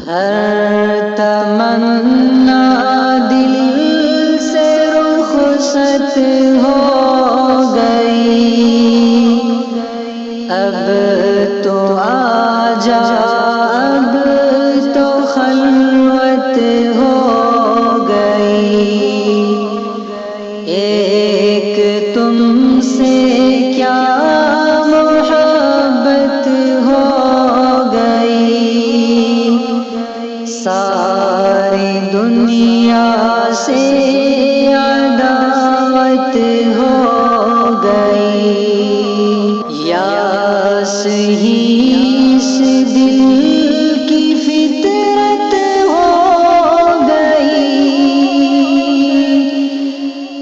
ہر تمنا دل سے رخصت ہو گئی، اب تو آجا اب تو خلوت ہو گئی، ایک تم سے کیا محبت ہو گئی، ساری دنیا سے عداوت ہو گئی، یاس ہی اس دل کی فطرت ہو گئی،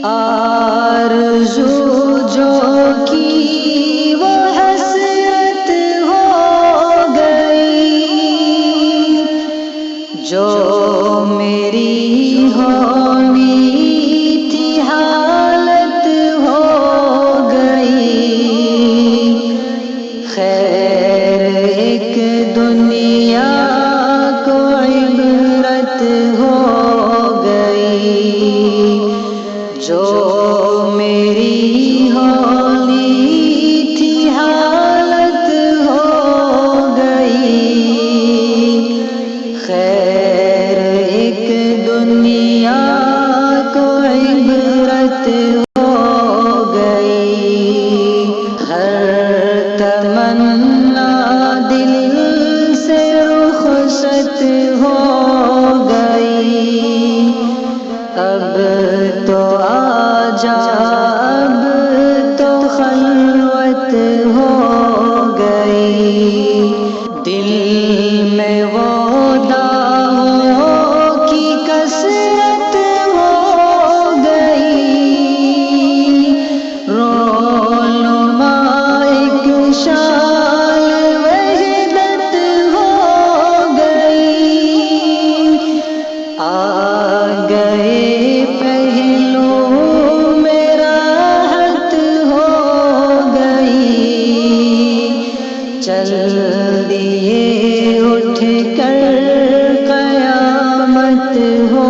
آرزو جو کی وہ حسرت ہو گئی، جو میری ہونی تھی حالت ہو گئی، خیر ایک دنیا کو عبرت ہو گئی، جو میری ہونی تھی حالت ہو گئی، خیر ایک دنیا کو عبرت ہو گئی، ہر تمنا دل سے رخصت ہو گئی، اب تو آجا اب تو خلوت ہو گئی، دل میں وہ داغوں کی کثرت ہو گئی، رونما ایک شال وحدت ہو گئی، آ گئے پہلو میں راحت ہو گئی، چل دیے اٹھ کر قیامت ہو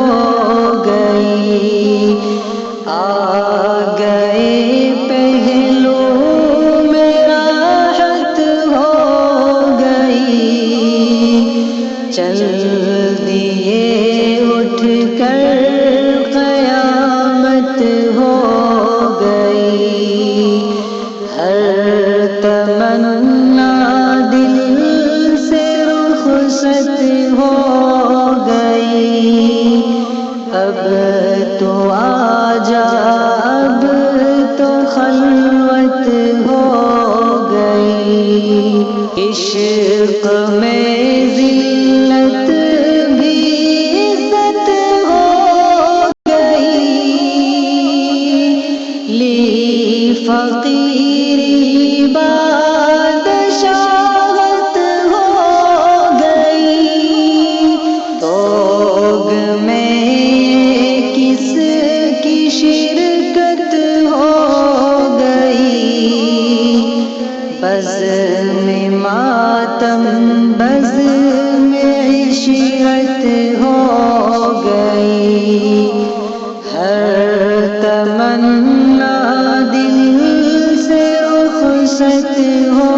گئی، آ گئے پہلو میں راحت ہو گئی، چل دیے اٹھ کر قیامت ہو گئی، ہر تمنا دل سے رخصت ہو گئی، اب تو آجا اب تو خلوت ہو گئی، عشق میں ذلت بھی عزت ہو گئی، لی فقیری بادشاہت ہو گئی، توگ میں کس کی شرکت ہو گئی، بزم ماتم بزم عشرت ہو گئی، ہر تمنا دل سے رخصت ہو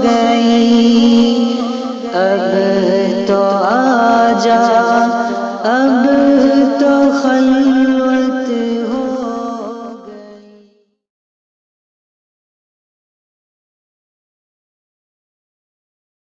گئی، اب تو آجا اب تو خلوت